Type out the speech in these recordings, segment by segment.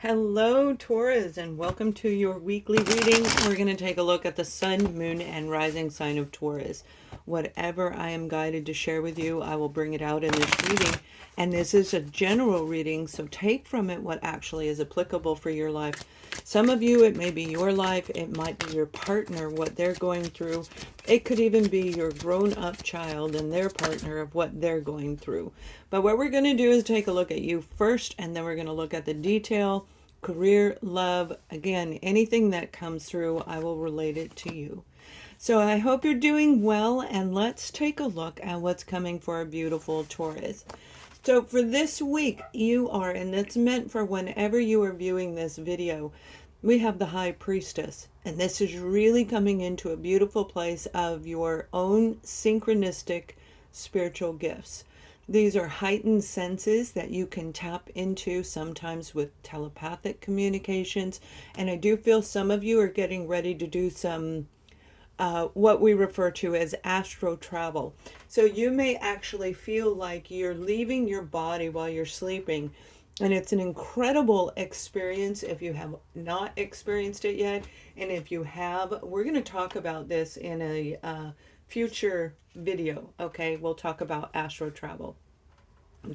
Hello, Taurus, and welcome to your weekly reading. We're going to take a look at the sun, moon, and rising sign of Taurus. Whatever I am guided to share with you, I will bring it out in this reading. And this is a general reading, so take from it what actually is applicable for your life. Some of you, it may be your life, it might be your partner, what they're going through. It could even be your grown-up child and their partner of what they're going through. But what we're going to do is take a look at you first, and then we're going to look at the detail, career, love. Again, anything that comes through, I will relate it to you. So I hope you're doing well, and let's take a look at what's coming for a beautiful Taurus. So for this week, you are, and it's meant for whenever you are viewing this video, we have the High Priestess, and this is really coming into a beautiful place of your own synchronistic spiritual gifts. These are heightened senses that you can tap into, sometimes with telepathic communications, and I do feel some of you are getting ready to do some what we refer to as astro travel. So you may actually feel like you're leaving your body while you're sleeping, and it's an incredible experience if you have not experienced it yet. And if you have, we're going to talk about this in a future video. Okay, we'll talk about astro travel.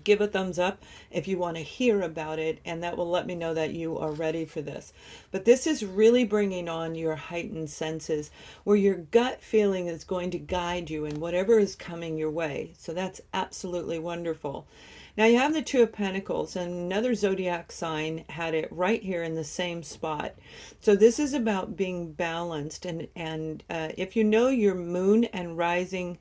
Give a thumbs up if you want to hear about it, and that will let me know that you are ready for this. But this is really bringing on your heightened senses, where your gut feeling is going to guide you in whatever is coming your way. So that's absolutely wonderful. Now you have the Two of Pentacles, and another zodiac sign had it right here in the same spot. So this is about being balanced, and if you know your moon and rising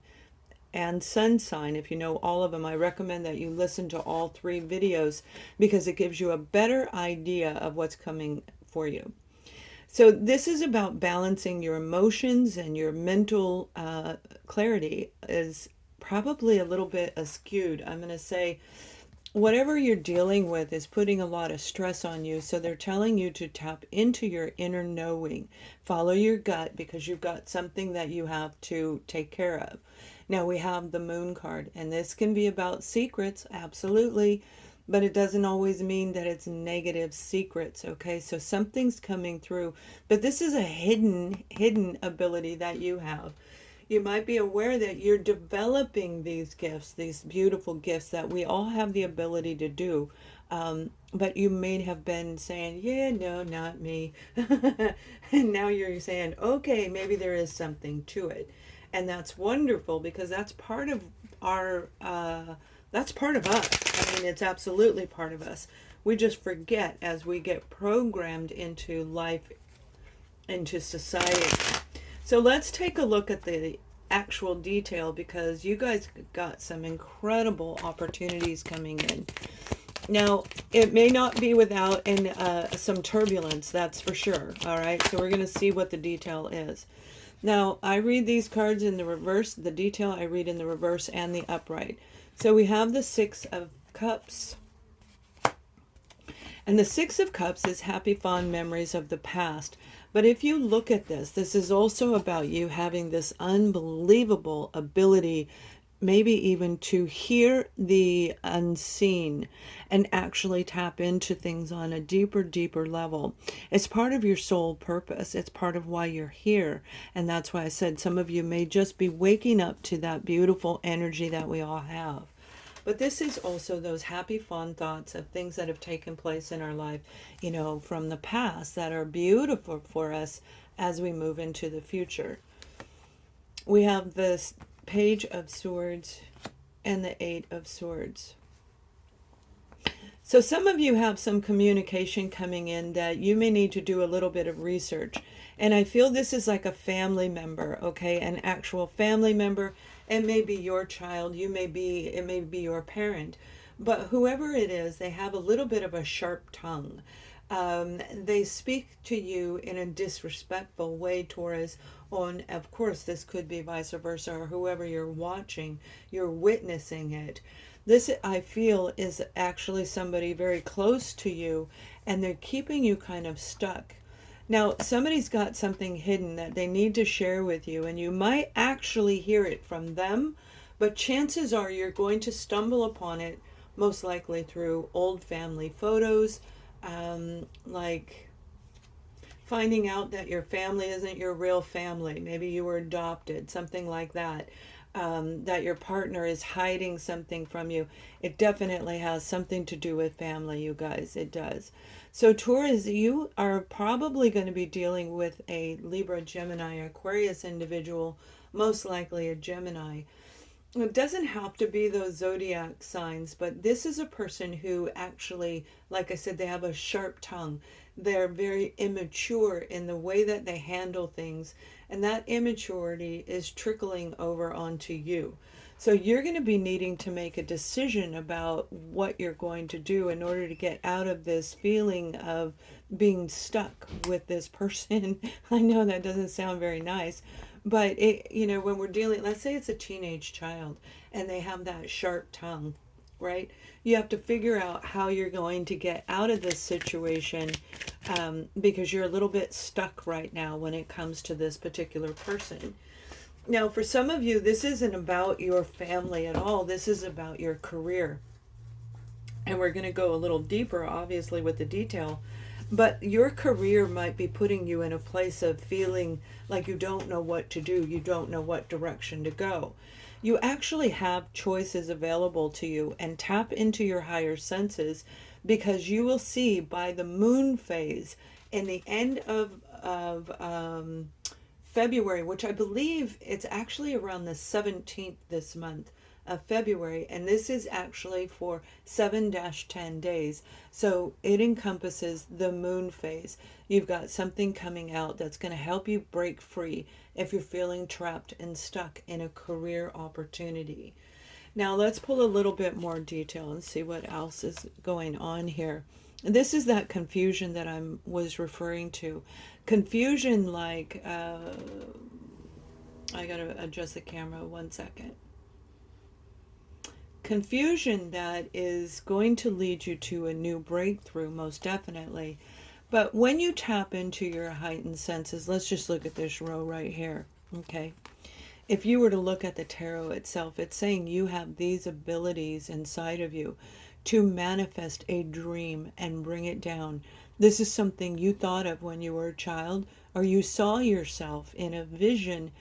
and sun sign, if you know all of them, I recommend that you listen to all three videos, because it gives you a better idea of what's coming for you. So this is about balancing your emotions, and your mental clarity is probably a little bit askewed. I'm going to say whatever you're dealing with is putting a lot of stress on you. So they're telling you to tap into your inner knowing. Follow your gut, because you've got something that you have to take care of. Now we have the Moon card, and this can be about secrets, absolutely, but it doesn't always mean that it's negative secrets, okay? So something's coming through, but this is a hidden ability that you have. You might be aware that you're developing these gifts, these beautiful gifts that we all have the ability to do. But you may have been saying, yeah, no, not me. And now you're saying, okay, maybe there is something to it. And that's wonderful, because that's part of our, that's part of us. I mean, it's absolutely part of us. We just forget as we get programmed into life, into society. So let's take a look at the actual detail, because you guys got some incredible opportunities coming in. Now, it may not be without some turbulence, that's for sure. All right, so we're going to see what the detail is. Now, I read these cards in the reverse. The detail I read in the reverse and the upright. So we have the Six of Cups. And the Six of Cups is happy, fond memories of the past. But if you look at this, this is also about you having this unbelievable ability, maybe even to hear the unseen and actually tap into things on a deeper level. It's part of your soul purpose. It's part of why you're here. And that's why I said some of you may just be waking up to that beautiful energy that we all have. But this is also those happy, fond thoughts of things that have taken place in our life, you know, from the past, that are beautiful for us as we move into the future. We have this Page of Swords and the Eight of Swords. So some of you have some communication coming in that you may need to do a little bit of research. And I feel this is like a family member, okay? An actual family member. It may be your child, it may be your parent. But whoever it is, they have a little bit of a sharp tongue. They speak to you in a disrespectful way, Taurus. Of course, this could be vice versa, or whoever you're watching, you're witnessing it. This, I feel, is actually somebody very close to you, and they're keeping you kind of stuck. Now, somebody's got something hidden that they need to share with you, and you might actually hear it from them, but chances are you're going to stumble upon it, most likely through old family photos, like finding out that your family isn't your real family. Maybe you were adopted, something like that. That your partner is hiding something from you. It definitely has something to do with family, you guys. It does. So Taurus, you are probably going to be dealing with a Libra, Gemini, Aquarius individual, most likely a Gemini. It doesn't have to be those zodiac signs, but this is a person who actually, like I said, they have a sharp tongue. They're very immature in the way that they handle things, and that immaturity is trickling over onto you. So you're going to be needing to make a decision about what you're going to do in order to get out of this feeling of being stuck with this person. I know that doesn't sound very nice, but it, you know, when we're dealing, let's say it's a teenage child and they have that sharp tongue, right? You have to figure out how you're going to get out of this situation, because you're a little bit stuck right now when it comes to this particular person. Now, for some of you, this isn't about your family at all. This is about your career. And we're going to go a little deeper, obviously, with the detail. But your career might be putting you in a place of feeling like you don't know what to do. You don't know what direction to go. You actually have choices available to you, and tap into your higher senses, because you will see by the moon phase in the end of February, which I believe it's actually around the 17th this month of February, and this is actually for 7-10 days. So it encompasses the moon phase. You've got something coming out that's going to help you break free if you're feeling trapped and stuck in a career opportunity. Now let's pull a little bit more detail and see what else is going on here. This is that confusion that I was referring to. Confusion like, I gotta adjust the camera 1 second. Confusion that is going to lead you to a new breakthrough, most definitely. But when you tap into your heightened senses, let's just look at this row right here, okay? If you were to look at the tarot itself, it's saying you have these abilities inside of you to manifest a dream and bring it down. This is something you thought of when you were a child, or you saw yourself in a vision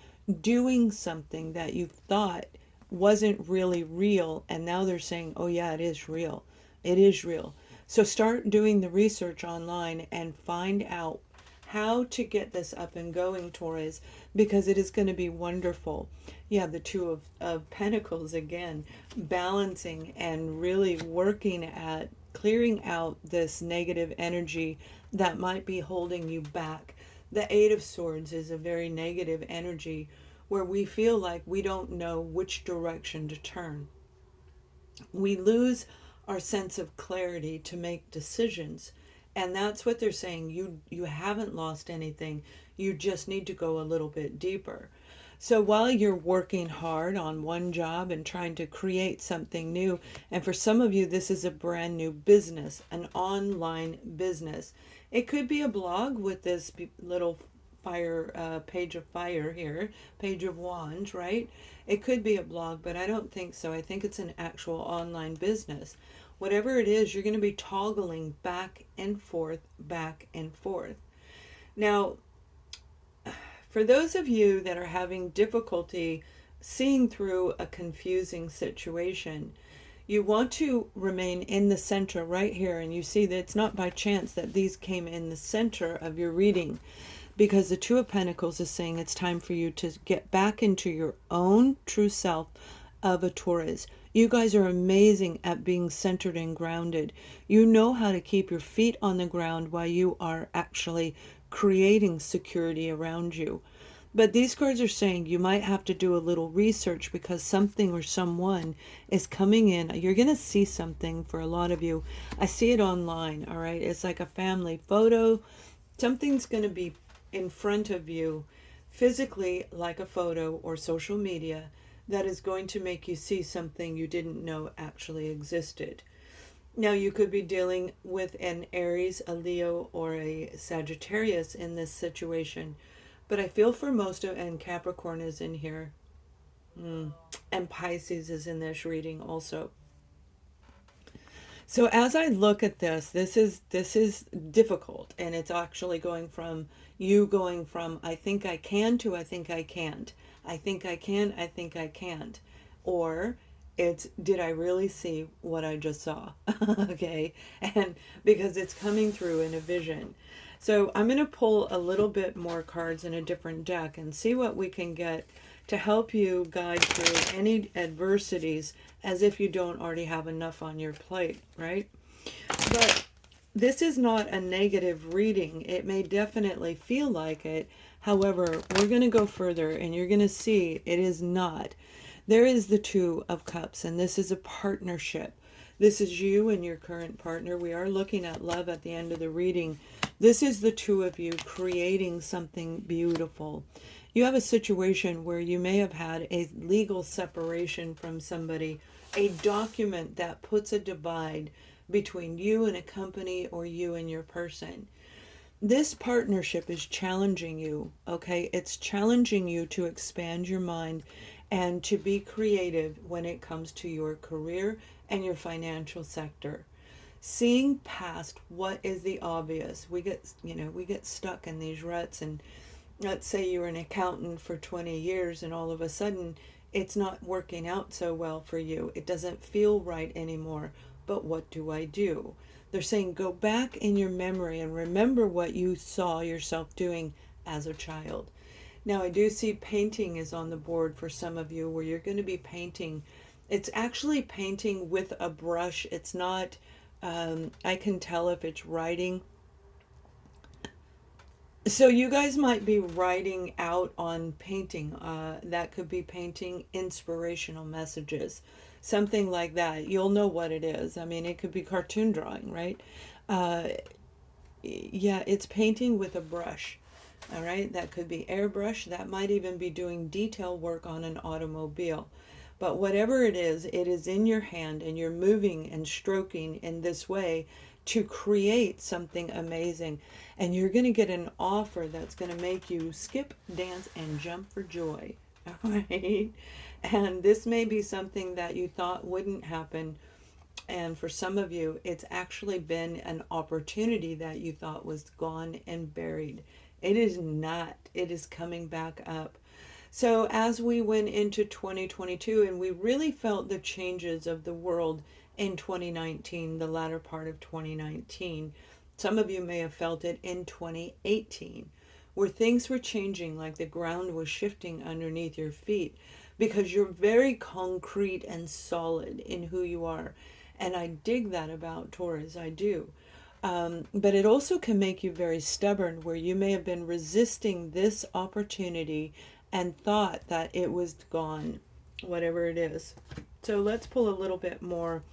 doing something that you thought wasn't really real, and now they're saying, oh yeah, it is real. It is real. So start doing the research online and find out how to get this up and going, Taurus, because it is going to be wonderful. You have the Two of Pentacles again, balancing and really working at clearing out this negative energy that might be holding you back. The Eight of Swords is a very negative energy where we feel like we don't know which direction to turn. We lose our sense of clarity to make decisions. And that's what they're saying. You haven't lost anything. You just need to go a little bit deeper. So while you're working hard on one job and trying to create something new, and for some of you, this is a brand new business, an online business. It could be a blog with this little fire, page of fire here, page of wands, right? It could be a blog, but I don't think so. I think it's an actual online business. Whatever it is, you're going to be toggling back and forth, back and forth. Now, for those of you that are having difficulty seeing through a confusing situation, you want to remain in the center right here. And you see that it's not by chance that these came in the center of your reading, because the Two of Pentacles is saying it's time for you to get back into your own true self of a Taurus. You guys are amazing at being centered and grounded. You know how to keep your feet on the ground while you are actually creating security around you. But these cards are saying you might have to do a little research, because something or someone is coming in. You're going to see something for a lot of you. I see it online, all right? It's like a family photo. Something's going to be in front of you physically, like a photo or social media, that is going to make you see something you didn't know actually existed. Now, you could be dealing with an Aries, a Leo, or a Sagittarius in this situation. But I feel for most of, and Capricorn is in here. And Pisces is in this reading also. So as I look at this is difficult, and it's actually going from you going from I think I can to I think I can't. I think I can, I think I can't. Or it's did I really see what I just saw? Okay. And because it's coming through in a vision. So I'm going to pull a little bit more cards in a different deck and see what we can get to help you guide through any adversities as if you don't already have enough on your plate, right? But this is not a negative reading. It may definitely feel like it. However, we're going to go further and you're going to see it is not. There is the Two of Cups, and this is a partnership. This is you and your current partner. We are looking at love at the end of the reading. This is the two of you creating something beautiful. You have a situation where you may have had a legal separation from somebody, a document that puts a divide between you and a company or you and your person. This partnership is challenging you, okay? It's challenging you to expand your mind and to be creative when it comes to your career and your financial sector. Seeing past what is the obvious. We get stuck in these ruts, and let's say you're an accountant for 20 years and all of a sudden it's not working out so well for you. It doesn't feel right anymore. But what do I do? They're saying go back in your memory and remember what you saw yourself doing as a child. Now I do see painting is on the board for some of you where you're going to be painting. It's actually painting with a brush. It's not, I can tell if it's writing. So you guys might be writing out on painting. That could be painting inspirational messages, something like that. You'll know what it is. I mean, it could be cartoon drawing, right? Uh, yeah, it's painting with a brush. All right, that could be airbrush. That might even be doing detail work on an automobile. But whatever it is in your hand and you're moving and stroking in this way to create something amazing. And you're going to get an offer that's going to make you skip, dance, and jump for joy. All right. And this may be something that you thought wouldn't happen. And for some of you, it's actually been an opportunity that you thought was gone and buried. It is not. It is coming back up. So as we went into 2022 and we really felt the changes of the world in 2019, the latter part of 2019, some of you may have felt it in 2018, where things were changing, like the ground was shifting underneath your feet, because you're very concrete and solid in who you are. And I dig that about Taurus, I do. But it also can make you very stubborn, where you may have been resisting this opportunity and thought that it was gone, whatever it is. So let's pull a little bit more.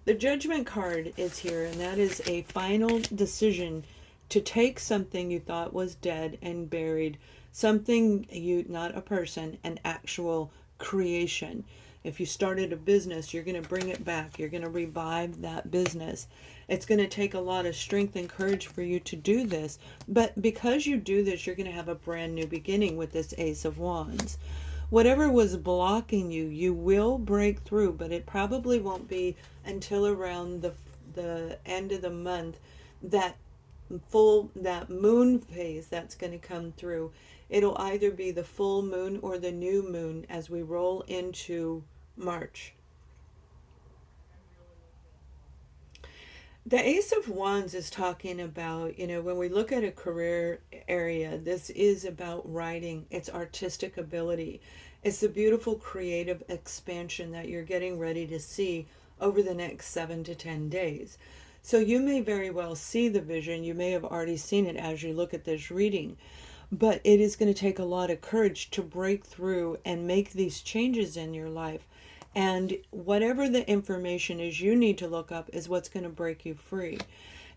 The Judgment card is here, and that is a final decision to take something you thought was dead and buried, something you, not a person, an actual creation. If you started a business, you're going to bring it back. You're going to revive that business. It's going to take a lot of strength and courage for you to do this. But because you do this, you're going to have a brand new beginning with this Ace of Wands. Whatever was blocking you, you will break through, but it probably won't be until around the end of the month, that moon phase that's going to come through. It'll either be the full moon or the new moon as we roll into March. The Ace of Wands is talking about, when we look at a career area, this is about writing. It's artistic ability. It's the beautiful creative expansion that you're getting ready to see over the next 7 to 10 days. So you may very well see the vision. You may have already seen it as you look at this reading. But it is going to take a lot of courage to break through and make these changes in your life. And whatever the information is you need to look up is what's going to break you free.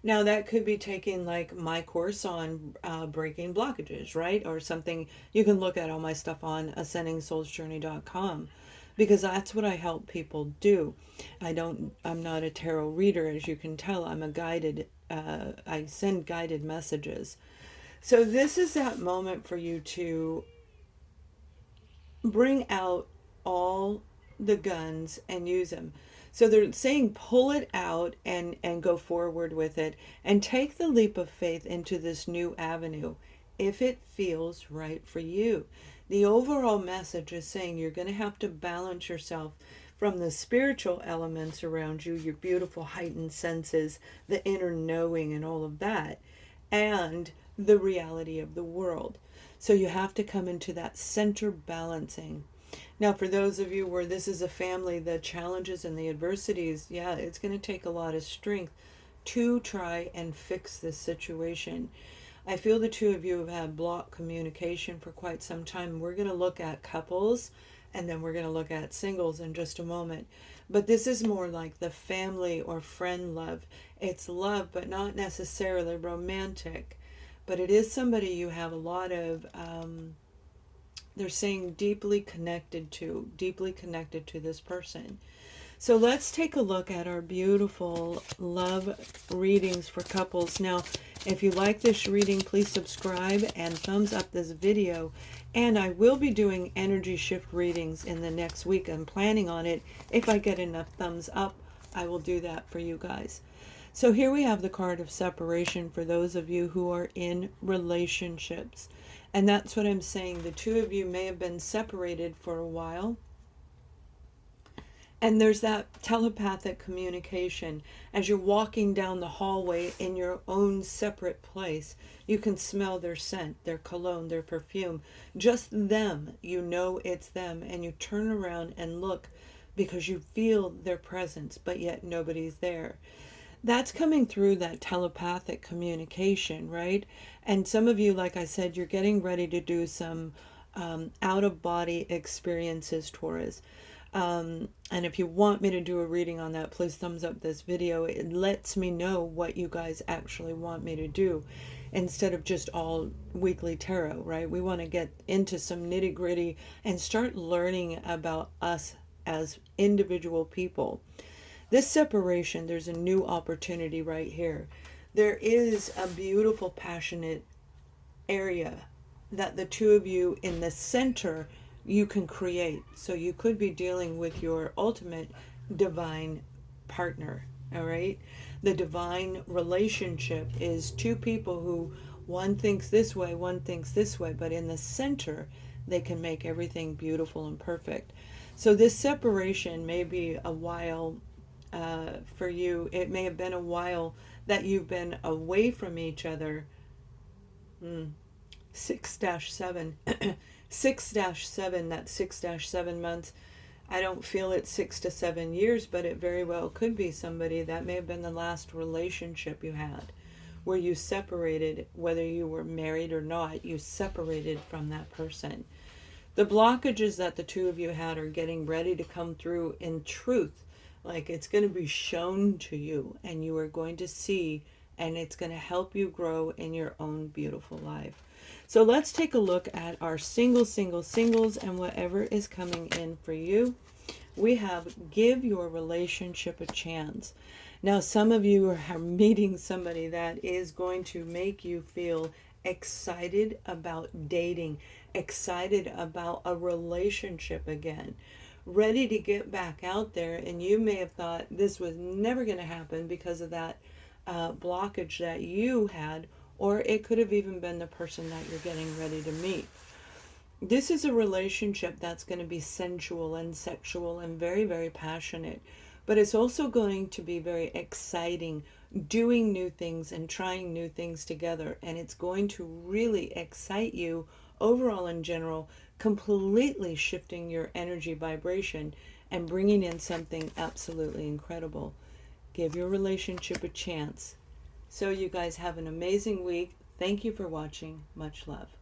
Now that could be taking like my course on breaking blockages, right? Or something. You can look at all my stuff on AscendingSoulsJourney.com, because that's what I help people do. I'm not a tarot reader, as you can tell. I'm a guided, I send guided messages. So this is that moment for you to bring out all the guns and use them. So they're saying pull it out and go forward with it and take the leap of faith into this new avenue if it feels right for you. The overall message is saying you're going to have to balance yourself from the spiritual elements around you, your beautiful heightened senses, the inner knowing and all of that, and the reality of the world. So you have to come into that center balancing. Now, for those of you where this is a family, the challenges and the adversities, yeah, it's going to take a lot of strength to try and fix this situation. I feel the two of you have had blocked communication for quite some time. We're going to look at couples and then we're going to look at singles in just a moment. But this is more like the family or friend love. It's love, but not necessarily romantic. But it is somebody you have a lot of, they're saying deeply connected to this person. So let's take a look at our beautiful love readings for couples. Now, if you like this reading, please subscribe and thumbs up this video. And I will be doing energy shift readings in the next week. I'm planning on it. If I get enough thumbs up, I will do that for you guys. So here we have the card of separation for those of you who are in relationships. And that's what I'm saying. The two of you may have been separated for a while. And there's that telepathic communication. As you're walking down the hallway in your own separate place, you can smell their scent, their cologne, their perfume. Just them. You know it's them. And you turn around and look because you feel their presence, but yet nobody's there. That's coming through that telepathic communication, right? And some of you, like I said, you're getting ready to do some out-of-body experiences, Taurus. And if you want me to do a reading on that, please thumbs up this video. It lets me know what you guys actually want me to do instead of just all weekly tarot, right? We want to get into some nitty-gritty and start learning about us as individual people. This separation, there's a new opportunity right here. There is a beautiful, passionate area that the two of you in the center you can create. So you could be dealing with your ultimate divine partner, all right? The divine relationship is two people who one thinks this way, one thinks this way, but in the center, they can make everything beautiful and perfect. So this separation may be a while for you. It may have been a while that you've been away from each other. 6-7 6-7, that's 6-7 months. I don't feel it's 6 to 7 years, but it very well could be somebody that may have been the last relationship you had where you separated, whether you were married or not, you separated from that person. The blockages that the two of you had are getting ready to come through in truth. Like it's going to be shown to you and you are going to see, and it's going to help you grow in your own beautiful life. So let's take a look at our singles and whatever is coming in for you. We have give your relationship a chance. Now, some of you are meeting somebody that is going to make you feel excited about dating, excited about a relationship again, ready to get back out there. And you may have thought this was never going to happen because of that blockage that you had, or it could have even been the person that you're getting ready to meet. This is a relationship that's going to be sensual and sexual and very, very passionate, but it's also going to be very exciting, doing new things and trying new things together. And it's going to really excite you overall in general, completely shifting your energy vibration and bringing in something absolutely incredible. Give your relationship a chance. So you guys have an amazing week. Thank you for watching. Much love.